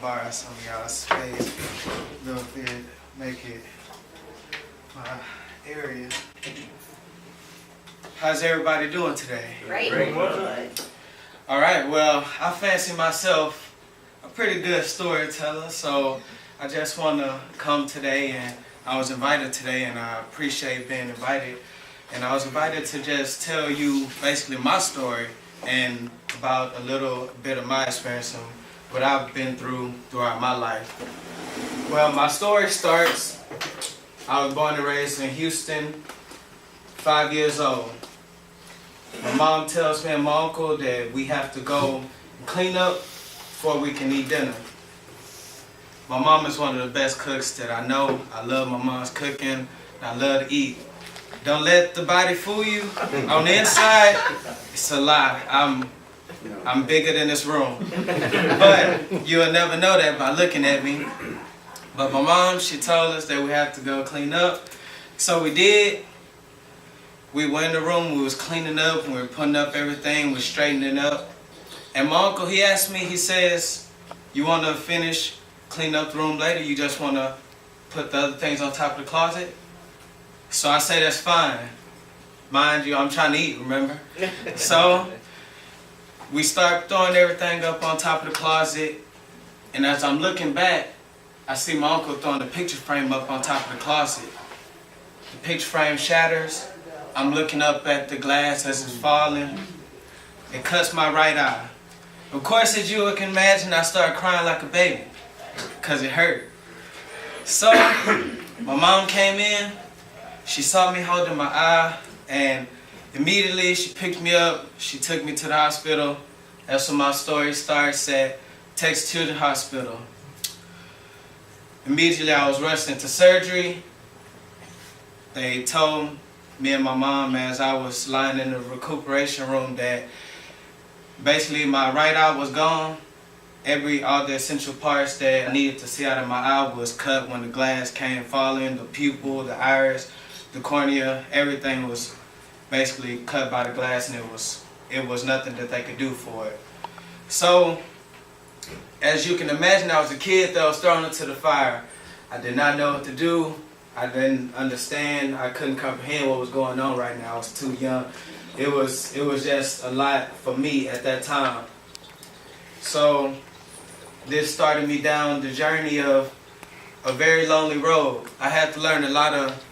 borrow some of y'all's space a little bit, make it my area. How's everybody doing today? Great. All right, well, I fancy myself a pretty good storyteller, so I just want to come today, and I was invited today, and I appreciate being invited. And I was invited to just tell you basically my story and about a little bit of my experience and what I've been through throughout my life. Well, my story starts, I was born and raised in Houston, 5 years old. My mom tells me and my uncle that we have to go clean up before we can eat dinner. My mom is one of the best cooks that I know. I love my mom's cooking, and I love to eat. Don't let the body fool you. On the inside, it's a lie. I'm bigger than this room. But you'll never know that by looking at me. But my mom, she told us that we have to go clean up. So we did. We went in the room, we was cleaning up, we were putting up everything, we were straightening up. And my uncle, he asked me, he says, you want to finish clean up the room later? You just want to put the other things on top of the closet? So I say, that's fine. Mind you, I'm trying to eat, remember? So we start throwing everything up on top of the closet. And as I'm looking back, I see my uncle throwing the picture frame up on top of the closet. The picture frame shatters. I'm looking up at the glass as it's falling. It cuts my right eye. Of course, as you can imagine, I started crying like a baby because it hurt. So my mom came in. She saw me holding my eye, and immediately she picked me up. She took me to the hospital. That's when my story starts, at Texas Children's Hospital. Immediately I was rushed into surgery. They told me and my mom as I was lying in the recuperation room that basically my right eye was gone. All the essential parts that I needed to see out of my eye was cut when the glass came falling, the pupil, the iris, the cornea, everything was basically cut by the glass, and it was nothing that they could do for it. So, as you can imagine, I was a kid that was thrown into the fire. I did not know what to do. I didn't understand. I couldn't comprehend what was going on right now. I was too young. It was just a lot for me at that time. So this started me down the journey of a very lonely road. I had to learn a lot of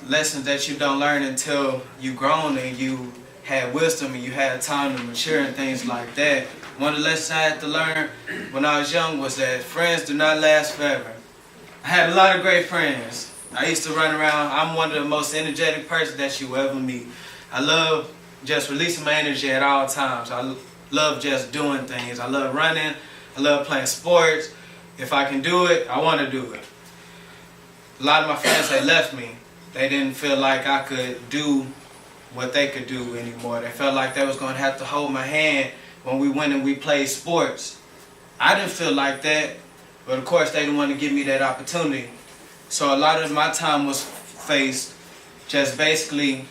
lessons that you don't learn until you've grown and you had wisdom and you had time to mature and things like that. One of the lessons I had to learn when I was young was that friends do not last forever. I had a lot of great friends. I used to run around. I'm one of the most energetic persons that you will ever meet. I love just releasing my energy at all times. I love just doing things. I love running. I love playing sports. If I can do it, I want to do it. A lot of my friends, they left me. They didn't feel like I could do what they could do anymore. They felt like they was going to have to hold my hand when we went and we played sports. I didn't feel like that, but of course they didn't want to give me that opportunity. So a lot of my time was faced just basically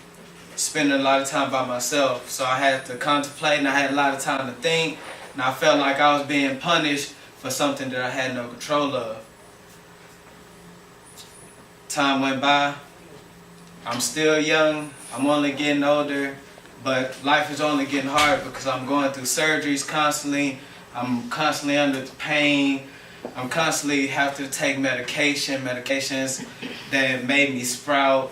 spending a lot of time by myself. So I had to contemplate, and I had a lot of time to think, and I felt like I was being punished for something that I had no control of. Time went by. I'm still young. I'm only getting older, but life is only getting hard because I'm going through surgeries constantly. I'm constantly under pain. I'm constantly have to take medications that made me sprout,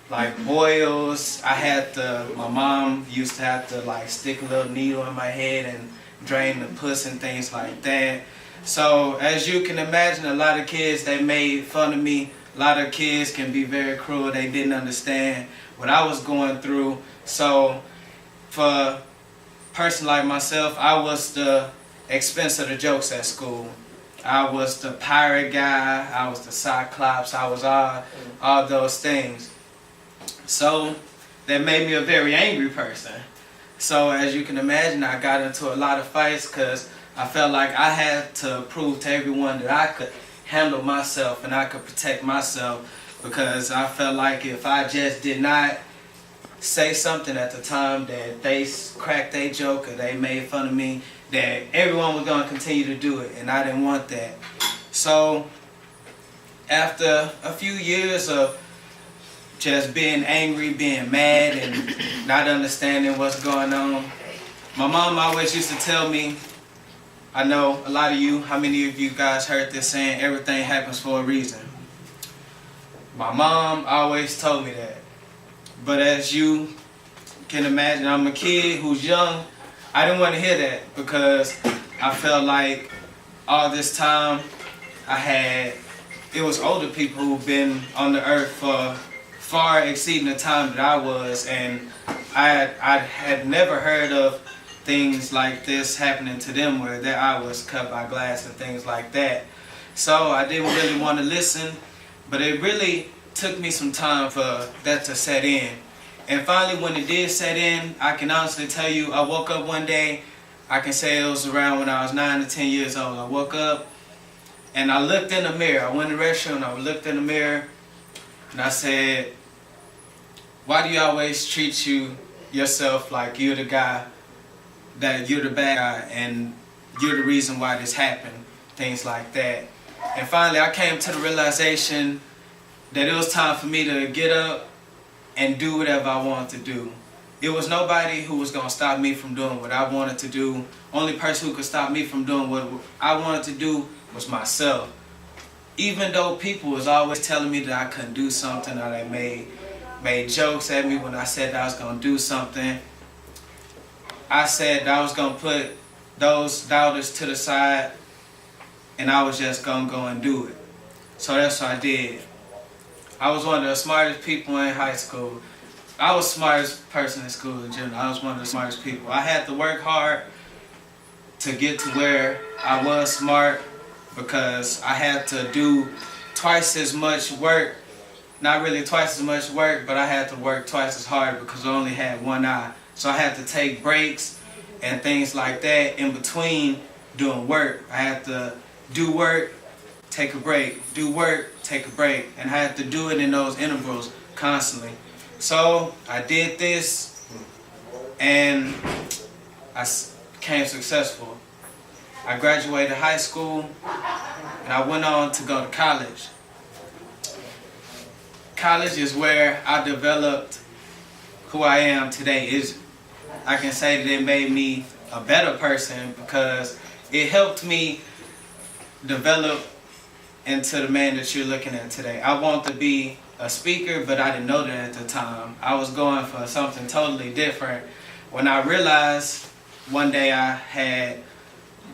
like boils. My mom used to have to like stick a little needle in my head and drain the pus and things like that. So as you can imagine, a lot of kids, they made fun of me. A lot of kids can be very cruel. They didn't understand what I was going through. So for a person like myself, I was the expense of the jokes at school. I was the pirate guy. I was the Cyclops. I was all those things. So that made me a very angry person. So as you can imagine, I got into a lot of fights because I felt like I had to prove to everyone that I could handle myself and I could protect myself, because I felt like if I just did not say something at the time that they cracked their joke or they made fun of me, that everyone was going to continue to do it, and I didn't want that. So after a few years of just being angry, being mad, and not understanding what's going on, my mom always used to tell me, I know a lot of you, how many of you guys heard this saying, everything happens for a reason? My mom always told me that. But as you can imagine, I'm a kid who's young. I didn't want to hear that because I felt like all this time it was older people who've been on the earth for far exceeding the time that I was, and I had never heard of things like this happening to them where their eye was cut by glass and things like that. So I didn't really want to listen, but it really took me some time for that to set in. And finally, when it did set in, I can honestly tell you, I woke up one day, I can say it was around when I was 9 to 10 years old. I woke up and I looked in the mirror. I went to the restroom and I looked in the mirror and I said, why do you always treat yourself like you're the guy, that you're the bad guy and you're the reason why this happened, things like that. And finally I came to the realization that it was time for me to get up and do whatever I wanted to do. It was nobody who was going to stop me from doing what I wanted to do. Only person who could stop me from doing what I wanted to do was myself. Even though people was always telling me that I couldn't do something, or they made jokes at me when I said that I was going to do something, I said that I was going to put those doubters to the side and I was just going to go and do it. So that's what I did. I was one of the smartest people in high school. I was the smartest person in school in general. I was one of the smartest people. I had to work hard to get to where I was smart because I had to do twice as much work. Not really twice as much work, but I had to work twice as hard because I only had one eye. So I had to take breaks and things like that in between doing work. I had to do work, take a break, do work, take a break, and I had to do it in those intervals constantly. So I did this and I became successful. I graduated high school and I went on to go to college. College is where I developed who I am today. I can say that it made me a better person because it helped me develop into the man that you're looking at today. I want to be a speaker, but I didn't know that at the time. I was going for something totally different. When I realized one day I had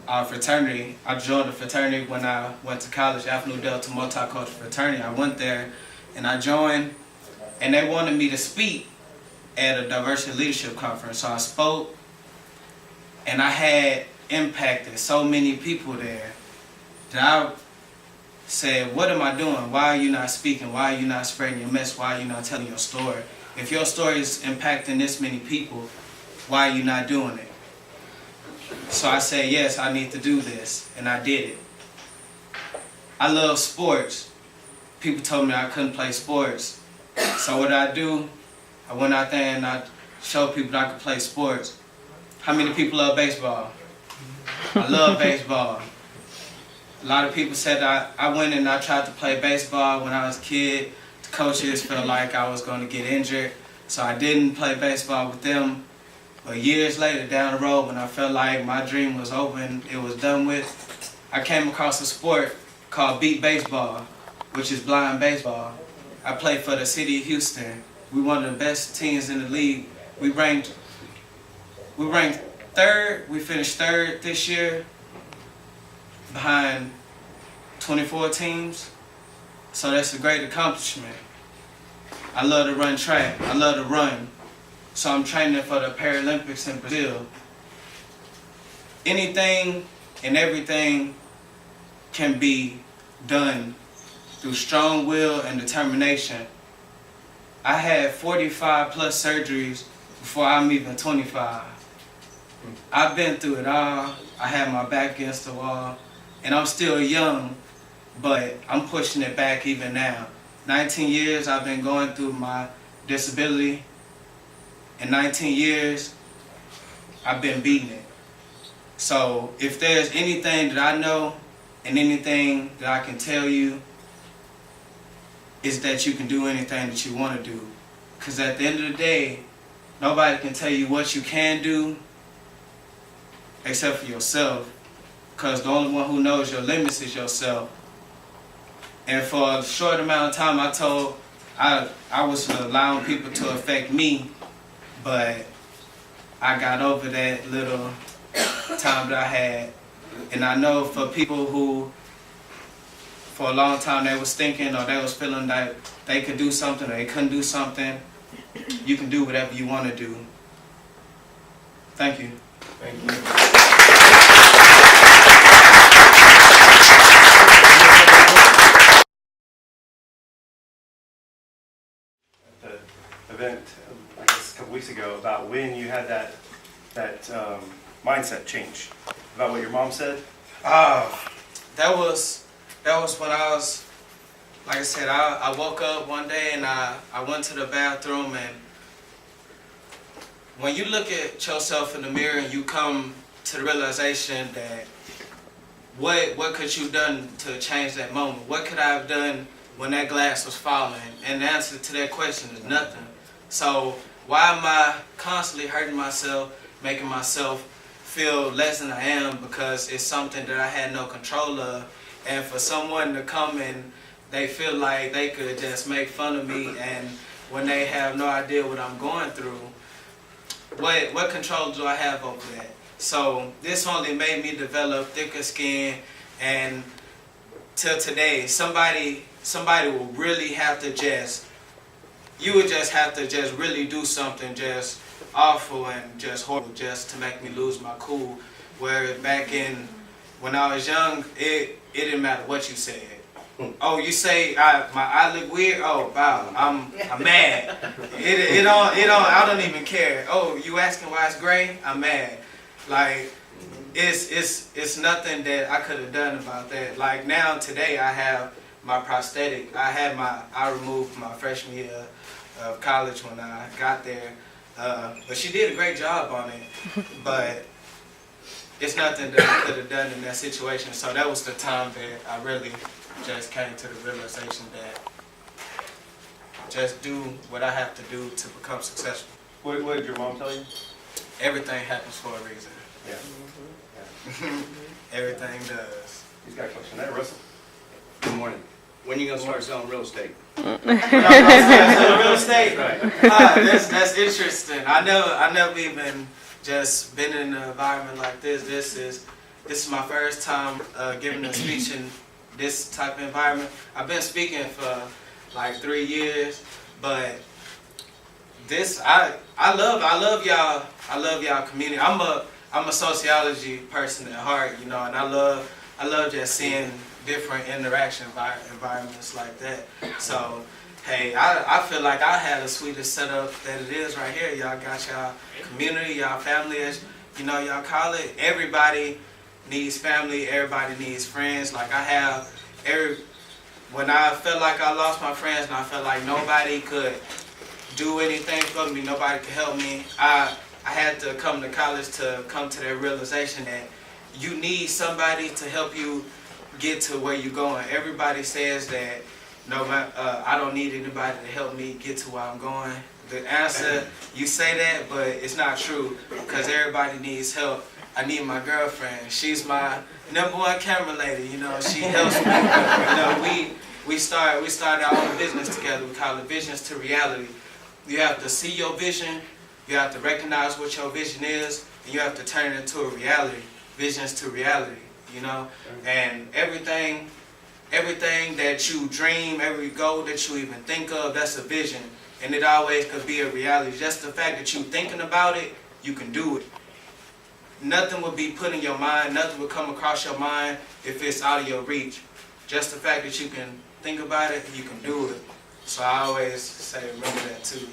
a fraternity, I joined a fraternity when I went to college, Alpha Nu Delta Multicultural Fraternity. I went there and I joined, and they wanted me to speak at a diversity leadership conference. So I spoke, and I had impacted so many people there that I said, what am I doing? Why are you not speaking? Why are you not spreading your message? Why are you not telling your story? If your story is impacting this many people, why are you not doing it? So I said, yes, I need to do this, and I did it. I love sports. People told me I couldn't play sports. So what I do, I went out there and I showed people that I could play sports. How many people love baseball? I love baseball. A lot of people said I went and I tried to play baseball when I was a kid. The coaches felt like I was going to get injured, so I didn't play baseball with them. But years later, down the road, when I felt like my dream was open, it was done with, I came across a sport called beat baseball, which is blind baseball. I played for the city of Houston. We were one of the best teams in the league. We ranked third. We finished third this year behind 24 teams. So that's a great accomplishment. I love to run track. I love to run. So I'm training for the Paralympics in Brazil. Anything and everything can be done through strong will and determination. I had 45 plus surgeries before I'm even 25. I've been through it all. I had my back against the wall, and I'm still young, but I'm pushing it back even now. 19 years I've been going through my disability. In 19 years, I've been beating it. So if there's anything that I know and anything that I can tell you, is that you can do anything that you want to do. Because at the end of the day, nobody can tell you what you can do except for yourself. Because the only one who knows your limits is yourself. And for a short amount of time, I was allowing people to affect me, but I got over that little time that I had. And I know for people who, for a long time, they was thinking or they was feeling that they could do something or they couldn't do something, you can do whatever you want to do. Thank you. Thank you. The event, I guess a couple weeks ago, about when you had that mindset change, about what your mom said. That was when I was, like I said, I woke up one day and I went to the bathroom, and when you look at yourself in the mirror and you come to the realization that what could you done to change that moment? What could I have done when that glass was falling? And the answer to that question is nothing. So why am I constantly hurting myself, making myself feel less than I am because it's something that I had no control of? And for someone to come and they feel like they could just make fun of me, and when they have no idea what I'm going through, what control do I have over that? So this only made me develop thicker skin, and till today, somebody will really have to you would just have to just really do something just awful and just horrible just to make me lose my cool. Where back in, when I was young, it didn't matter what you said. Oh, you say my eye look weird? Oh, wow, I'm mad. I don't even care. Oh, you asking why it's gray? I'm mad. Like, it's nothing that I could have done about that. Like now, today, I have my prosthetic. I removed my freshman year of college when I got there. But she did a great job on it. But it's nothing that I could have done in that situation. So that was the time that I really just came to the realization that just do what I have to do to become successful. What did your mom tell you? Everything happens for a reason. Yeah. Everything does. He's got a question there, Russell. Good morning. When are you going to start selling real estate? Real estate? That's interesting. I never even just been in an environment like this. This is my first time giving a speech in this type of environment. I've been speaking for like 3 years, but this I love y'all. I love y'all community. I'm a sociology person at heart, and I love just seeing different interaction environments like that. So hey, I feel like I had the sweetest setup that it is right here. Y'all got y'all community, y'all family, as y'all call it. Everybody needs family, everybody needs friends. Like I have when I felt like I lost my friends and I felt like nobody could do anything for me, nobody could help me, I had to come to college to come to that realization that you need somebody to help you get to where you're going. Everybody says that I don't need anybody to help me get to where I'm going. The answer, you say that, but it's not true, because everybody needs help. I need my girlfriend. She's my #1 camera lady. She helps me. We started our own business together. We call it Visions to Reality. You have to see your vision. You have to recognize what your vision is, and you have to turn it into a reality. Visions to reality. And everything that you dream, every goal that you even think of, that's a vision. And it always could be a reality. Just the fact that you're thinking about it, you can do it. Nothing will be put in your mind, nothing will come across your mind if it's out of your reach. Just the fact that you can think about it, you can do it. So I always say remember that too.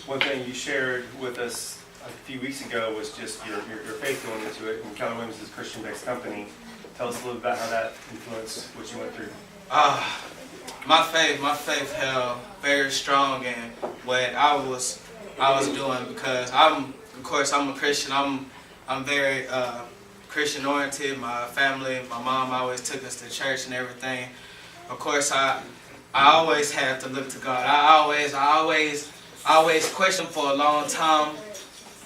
One thing you shared with us a few weeks ago was just your faith going into it, and Keller Williams is a Christian-based company. Tell us a little about how that influenced what you went through. My faith held very strong in what I was doing, because I'm a Christian. I'm very Christian oriented. My family, my mom always took us to church and everything. Of course, I always had to look to God. I always questioned for a long time,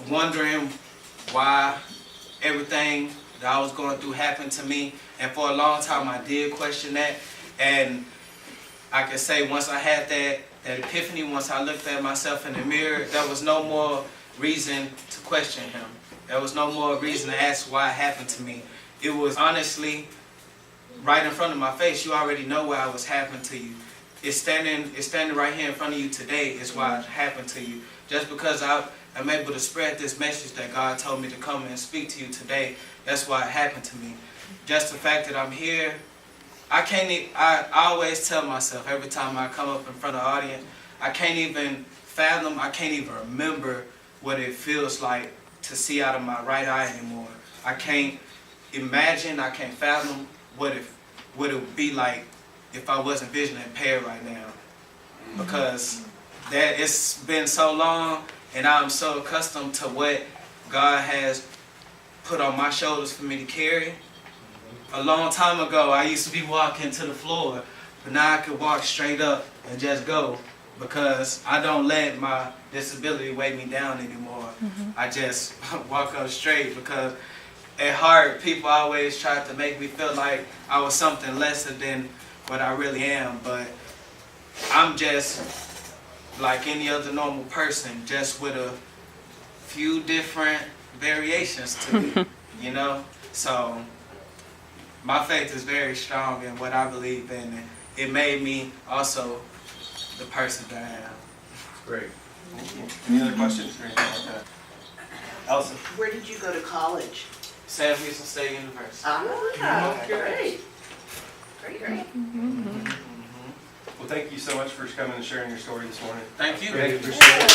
wondering why everything that I was going through happened to me. And for a long time, I did question that. And I can say once I had that epiphany, once I looked at myself in the mirror, there was no more reason to question him. There was no more reason to ask why it happened to me. It was honestly right in front of my face. You already know why it was happening to you. It's standing right here in front of you today is why it happened to you. Just because I'm able to spread this message that God told me to come and speak to you today, that's why it happened to me. Just the fact that I'm here, I always tell myself every time I come up in front of the audience, I can't even fathom, I can't even remember what it feels like to see out of my right eye anymore. I can't imagine, I can't fathom what it would be like if I wasn't visually impaired right now. Because it's been so long and I'm so accustomed to what God has put on my shoulders for me to carry. A long time ago, I used to be walking to the floor, but now I can walk straight up and just go because I don't let my disability weigh me down anymore. I just walk up straight because at heart, people always try to make me feel like I was something lesser than what I really am, but I'm just like any other normal person, just with a few different variations to me, you know? So my faith is very strong in what I believe in, and it made me also the person that I am. Great. Thank you. Any other questions or anything like that? Allison? Where did you go to college? Sam Houston State University. Ah, great. Great. Well, thank you so much for coming and sharing your story this morning. Thank you. Really appreciate it.